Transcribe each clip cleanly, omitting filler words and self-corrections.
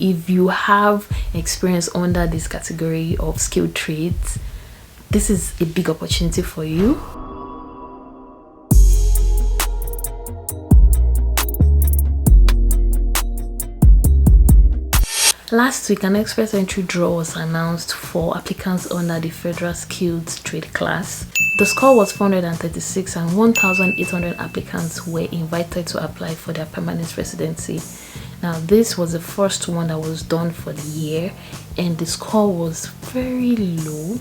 If you have experience under this category of skilled trades, this is a big opportunity for you. Last week, an express entry draw was announced for applicants under the Federal Skilled Trade class. The score was 436 and 1,800 applicants were invited to apply for their permanent residency. Now, this was the first one that was done for the year, and the score was very low,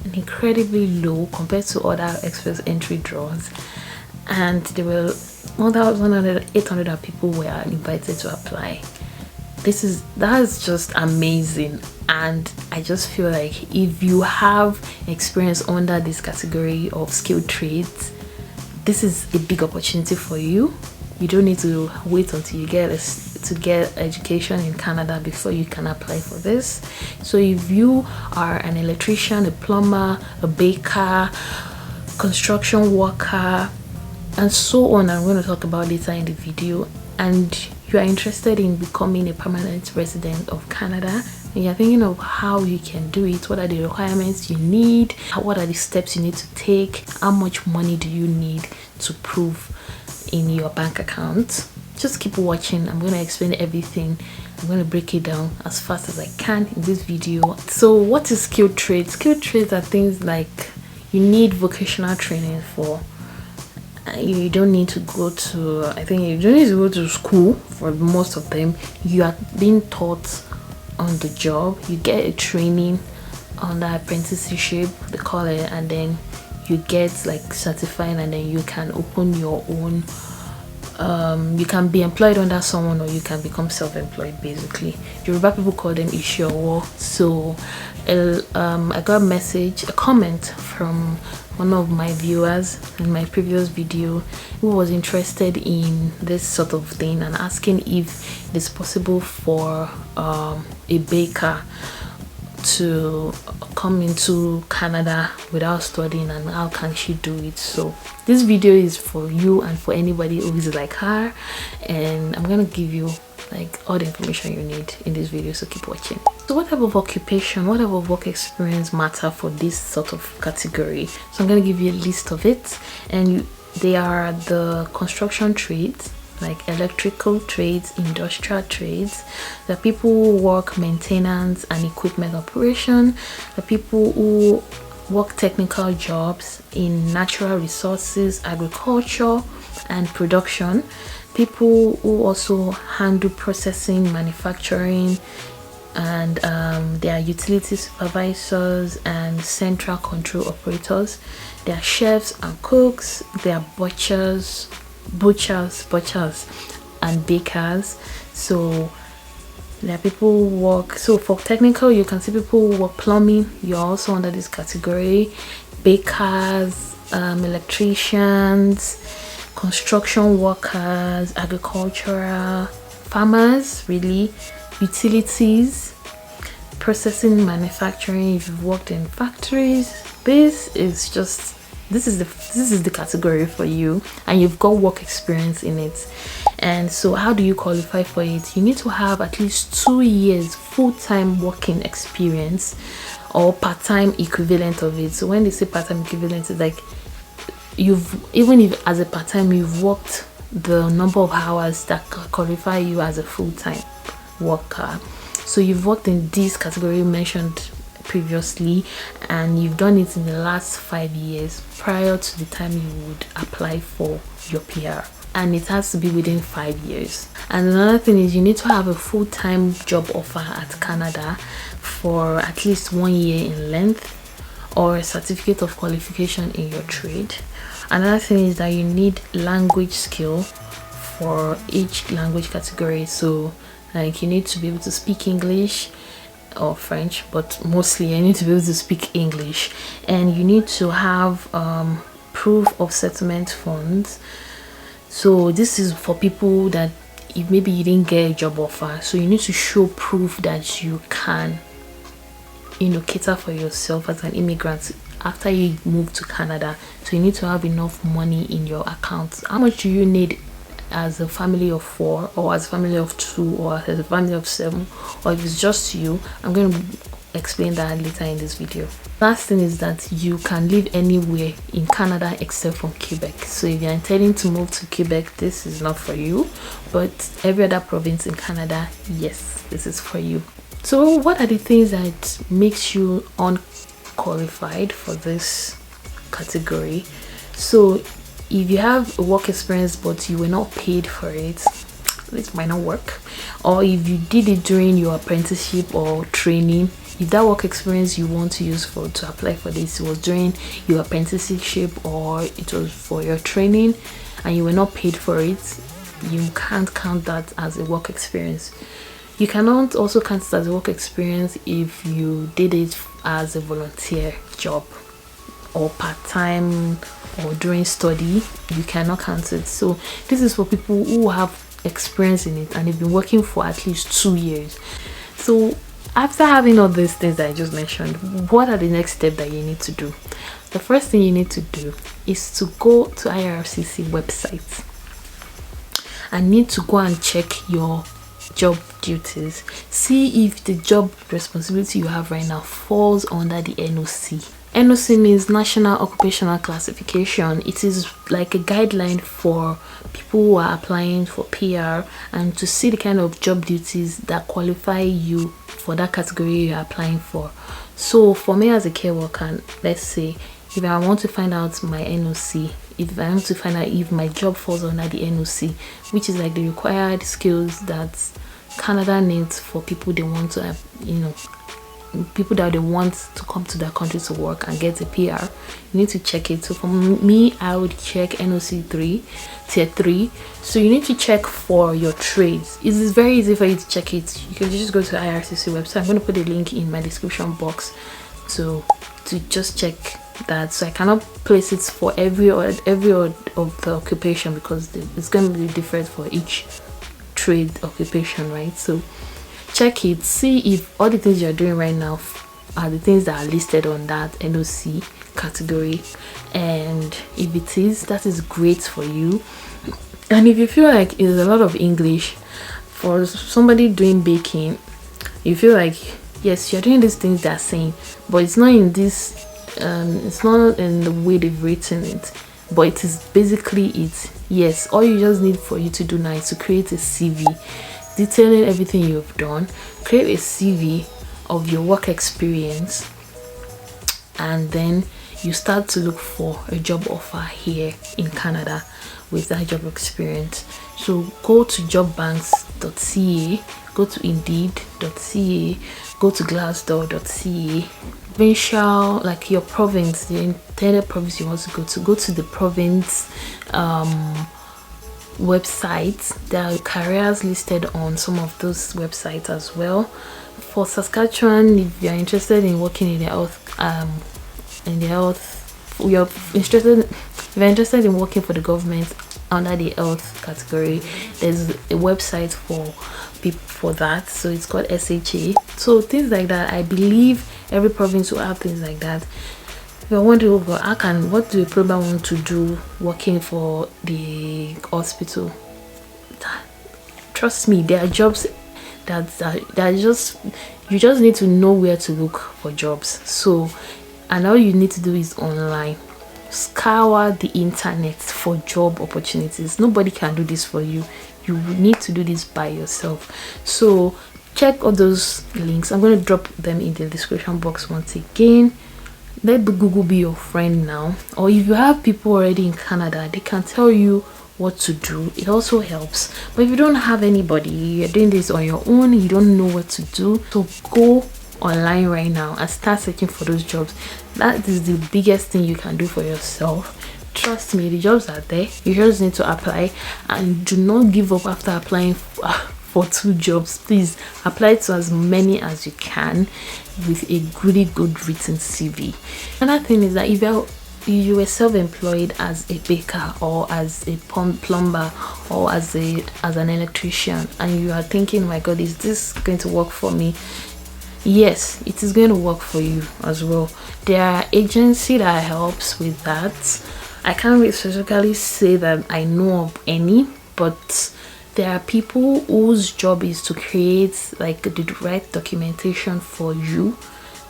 and incredibly low compared to other express entry draws. And there were 1,800 people were invited to apply. That is just amazing, and I just feel like if you have experience under this category of skilled trades, this is a big opportunity for you. You don't need to wait until you get education in Canada before you can apply for this. So if you are an electrician, a plumber, a baker, construction worker, and so on, I'm going to talk about later in the video, and you are interested in becoming a permanent resident of Canada, and you're thinking of how you can do it, what are the requirements you need, what are the steps you need to take, how much money do you need to prove in your bank account, just keep watching. I'm going to explain everything. I'm going to break it down as fast as I can in this video. So what is skilled trades? Skilled trades are things like you need vocational training for. You don't need to go to, I think you don't need to go to school for most of them. You are being taught on the job. You get a training on the apprenticeship, they call it, and then you get like certified, and then you can open your own, you can be employed under someone, or you can become self-employed basically. Yoruba people call them ishowo. So I got a comment from one of my viewers in my previous video who was interested in this sort of thing and asking if it's possible for a baker to come into Canada without studying, and how can she do it. So this video is for you and for anybody who is like her, and I'm gonna give you like all the information you need in this video, so keep watching. So what type of occupation, what type of work experience matter for this sort of category? So I'm going to give you a list of it, and they are the construction trades, like electrical trades, industrial trades, the people who work maintenance and equipment operation, the people who work technical jobs in natural resources, agriculture and production, people who also handle processing, manufacturing, and they are utility supervisors and central control operators. They are chefs and cooks. They are butchers and bakers. So there are people who work, so for technical you can see people who work plumbing, you're also under this category. Bakers, electricians, construction workers, agricultural, farmers, really, utilities, processing, manufacturing. If you've worked in factories, this is the category for you, and you've got work experience in it. And so how do you qualify for it? You need to have at least 2 years full-time working experience, or part-time equivalent of it. So when they say part-time equivalent, it's like even if as a part-time you've worked the number of hours that qualify you as a full-time worker. So you've worked in this category mentioned previously, and you've done it in the last 5 years prior to the time you would apply for your PR, and it has to be within 5 years. And another thing is you need to have a full-time job offer at Canada for at least 1 year in length, or a certificate of qualification in your trade. Another thing is that you need language skill for each language category. So like you need to be able to speak English or French, but mostly you need to be able to speak English, and you need to have proof of settlement funds. So this is for people that if maybe you didn't get a job offer, so you need to show proof that you can, cater for yourself as an immigrant after you move to Canada. So you need to have enough money in your account. How much do you need as a family of 4, or as a family of 2, or as a family of 7, or if it's just you, I'm going to explain that later in this video. Last thing is that you can live anywhere in Canada except from Quebec. So if you're intending to move to Quebec, this is not for you, but every other province in Canada, yes, this is for you. So what are the things that makes you unqualified for this category? So if you have a work experience but you were not paid for it, it might not work. Or if you did it during your apprenticeship or training, if that work experience you want to use to apply for this was during your apprenticeship or it was for your training and you were not paid for it, you can't count that as a work experience. You cannot also count it as a work experience if you did it as a volunteer job or part-time or during study. You cannot count it. So this is for people who have experience in it and they've been working for at least 2 years. So after having all these things that I just mentioned, what are the next steps that you need to do? The first thing you need to do is to go to IRCC website and need to go and check your job duties. See if the job responsibility you have right now falls under the NOC. NOC means National Occupational Classification. It is like a guideline for people who are applying for PR and to see the kind of job duties that qualify you for that category you're applying for. So for me as a care worker, let's say if I want to find out my NOC, if I want to find out if my job falls under the NOC, which is like the required skills that Canada needs for people they want to have, people that they want to come to their country to work and get a PR, you need to check it. So for me, I would check NOC 3, tier 3. So you need to check for your trades. It is very easy for you to check it. You can just go to the IRCC website. I'm going to put a link in my description box to just check that. So I cannot place it for every of the occupation because it's going to be different for each trade occupation, right? So check it, see if all the things you're doing right now are the things that are listed on that NOC category, and if it is, that is great for you. And if you feel like it's a lot of English for somebody doing baking, you feel like yes, you're doing these things they're saying, but it's not in this it's not in the way they've written it, but it is basically it. Yes, all you just need for you to do now is to create a CV detailing everything you've done. Create a CV of your work experience, and then you start to look for a job offer here in Canada with that job experience. So go to jobbanks.ca, go to indeed.ca, go to glassdoor.ca, provincial, like your province, the intended province you want to go to the province websites. There are careers listed on some of those websites as well. For Saskatchewan, if you're interested in working in the health if you're interested in working for the government under the health category, there's a website for people for that. So it's called SHA. So things like that, I believe every province will have things like that. If I want to go, what do a program want to do working for the hospital? Trust me, there are jobs that you just need to know where to look for jobs. So, and all you need to do is online. Scour the internet for job opportunities. Nobody can do this for you. You need to do this by yourself. So check all those links. I'm going to drop them in the description box once again. Let the Google be your friend now, or if you have people already in Canada, they can tell you what to do. It also helps. But if you don't have anybody, you're doing this on your own, you don't know what to do, so go online right now and start searching for those jobs. That is the biggest thing you can do for yourself. Trust me, the jobs are there. You just need to apply, and do not give up after applying for 2 jobs. Please apply to as many as you can with a really good written CV. Another thing is that if you were self-employed as a baker or as a plumber or as an electrician, and you are thinking, my god, is this going to work for me? Yes, it is going to work for you as well. There are agencies that helps with that. I can't really specifically say that I know of any, but there are people whose job is to create like the right documentation for you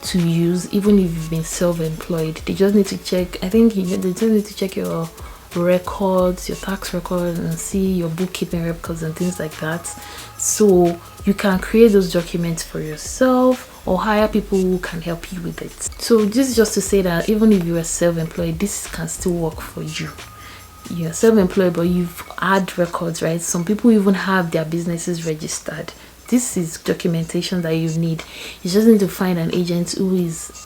to use, even if you've been self-employed. They just need to check, I think they just need to check your records, your tax records, and see your bookkeeping records and things like that. So you can create those documents for yourself or hire people who can help you with it. So this is just to say that even if you are self-employed, this can still work for you. You're self-employed, but you've had records, right? Some people even have their businesses registered. This is documentation that you need. You just need to find an agent who is,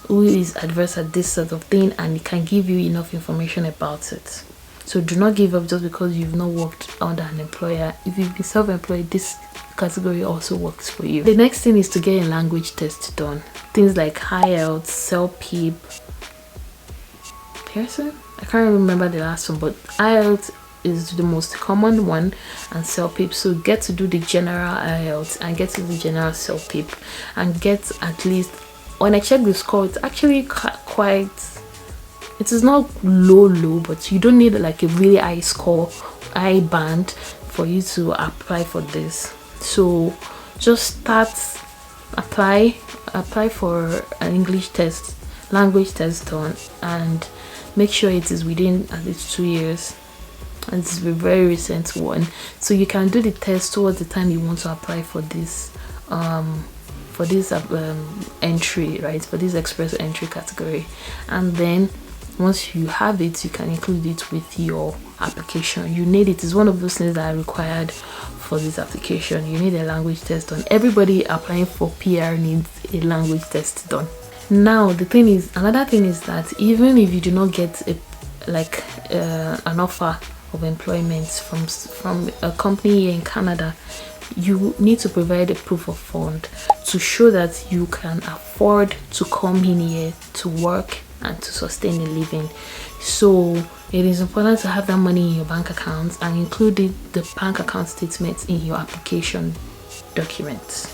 who is adverse at this sort of thing, and it can give you enough information about it. So do not give up just because you've not worked under an employer. If you've been self-employed, this category also works for you. The next thing is to get a language test done. Things like IELTS, CELPIP, Pearson? I can't remember the last one, but IELTS is the most common one, and CELPIP. So get to do the general IELTS and get to do the general CELPIP, and get at least, when I check the score, it's actually quite, it is not low, but you don't need like a really high score, high band for you to apply for this. So just start, apply for an English test, language test done, and make sure it is within at least 2 years, and it's a very recent one, so you can do the test towards the time you want to apply for this entry, right, for this express entry category. And then once you have it, you can include it with your application. You need it. It's one of those things that are required for this application. You need a language test done. Everybody applying for PR needs a language test done. Now the thing is, another thing is that even if you do not get an offer of employment from a company here in Canada, you need to provide a proof of fund to show that you can afford to come in here to work and to sustain a living. So it is important to have that money in your bank account and include the bank account statements in your application documents.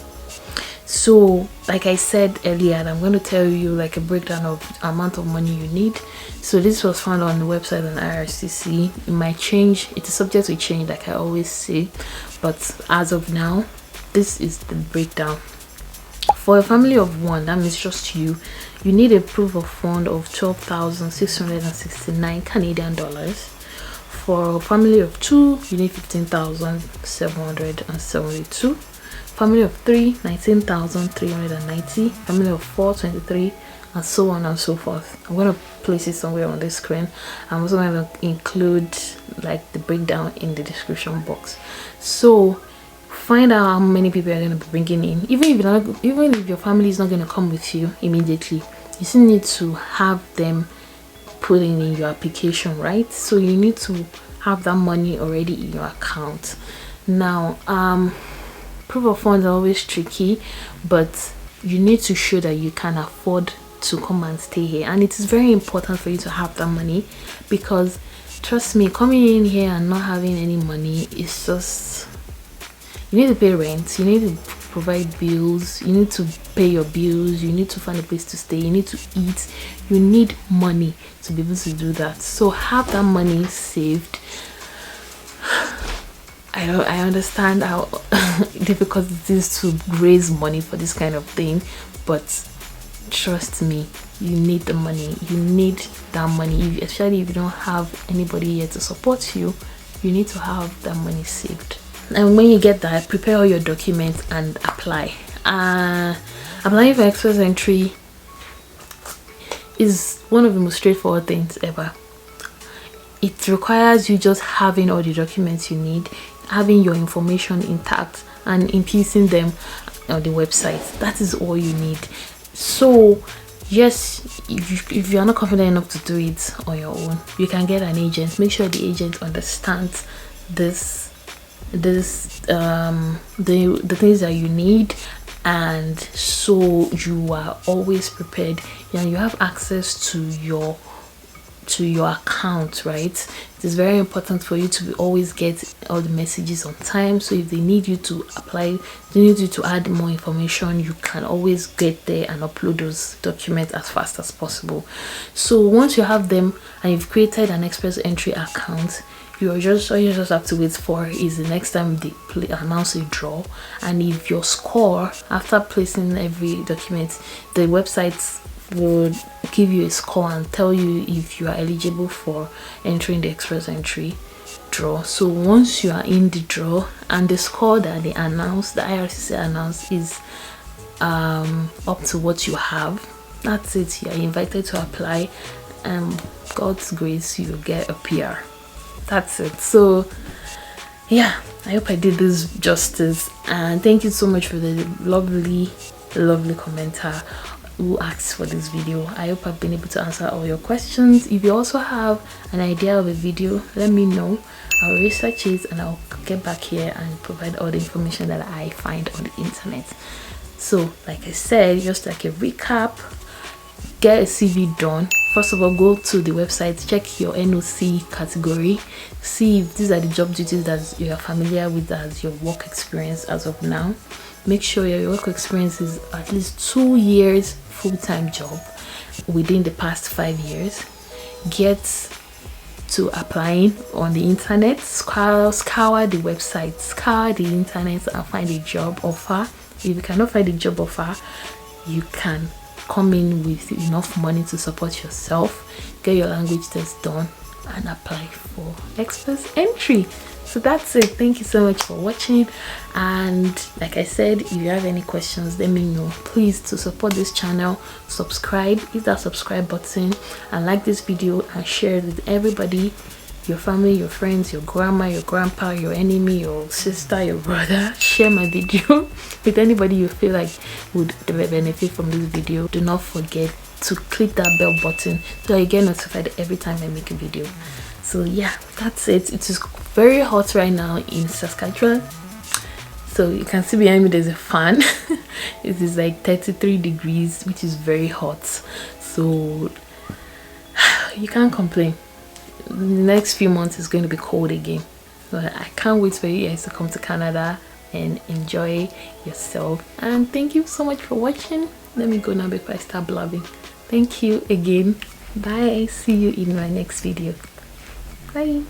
So like I said earlier, I'm going to tell you like a breakdown of amount of money you need. So this was found on the website on IRCC. It might change, it is subject to change like I always say, but as of now, this is the breakdown. For a family of one, that means just you need a proof of fund of 12,669 Canadian dollars. For a family of two, you need 15,772. Family of 3, 19,390. Family of 4, 23, and so on and so forth. I'm going to place it somewhere on the screen. I'm also going to include like the breakdown in the description box. So find out how many people you're going to be bringing in. Even if your family is not going to come with you immediately, you still need to have them put in your application, right? So you need to have that money already in your account. Now proof of funds are always tricky, but you need to show that you can afford to come and stay here, and it is very important for you to have that money, because trust me, coming in here and not having any money is just, you need to pay rent, you need to provide bills, you need to pay your bills, you need to find a place to stay, you need to eat, you need money to be able to do that. So have that money saved. I understand how difficult it is to raise money for this kind of thing, but trust me, you need the money. You need that money, especially if you don't have anybody here to support you. You need to have that money saved. And when you get that, prepare all your documents and apply. Applying for express entry is one of the most straightforward things ever. It requires you just having all the documents you need, having your information intact, and including them on the website. That is all you need. So yes, if you're not confident enough to do it on your own, you can get an agent. Make sure the agent understands the things that you need, and so you are always prepared and you have access to your account, right? It is very important for you to always get all the messages on time. So if they need you to apply, they need you to add more information, you can always get there and upload those documents as fast as possible. So once you have them and you've created an express entry account, all you just have to wait for is the next time they announce a draw. And if your score after placing every document, the websites would give you a score and tell you if you are eligible for entering the express entry draw. So once you are in the draw and the score that they announced, the IRCC announced, is up to what you have, that's it. You are invited to apply, and God's grace, you will get a PR. That's it. So yeah, I hope I did this justice, and thank you so much for the lovely commenter who asked for this video. I hope I've been able to answer all your questions. If you also have an idea of a video, let me know. I'll research it and I'll get back here and provide all the information that I find on the internet. So like I said, just like a recap, get a CV done. First of all, go to the website, check your NOC category, see if these are the job duties that you are familiar with as your work experience as of now. Make sure your work experience is at least 2 years full-time job within the past 5 years. Get to applying on the internet, scour the website, scour the internet and find a job offer. If you cannot find a job offer, you can come in with enough money to support yourself, get your language test done and apply for express entry. So that's it. Thank you so much for watching, and like I said, if you have any questions, let me know. Please, to support this channel, subscribe, hit that subscribe button and like this video and share it with everybody, your family, your friends, your grandma, your grandpa, your enemy, your sister, your brother. Share my video with anybody you feel like would benefit from this video. Do not forget to click that bell button so you get notified every time I make a video. So yeah, that's it. It is very hot right now in Saskatchewan, so you can see behind me there's a fan. It is like 33 degrees, which is very hot, so you can't complain. The next few months is going to be cold again, but I can't wait for you guys to come to Canada and enjoy yourself. And thank you so much for watching. Let me go now before I start blabbing. Thank you again. Bye. See you in my next video. Bye.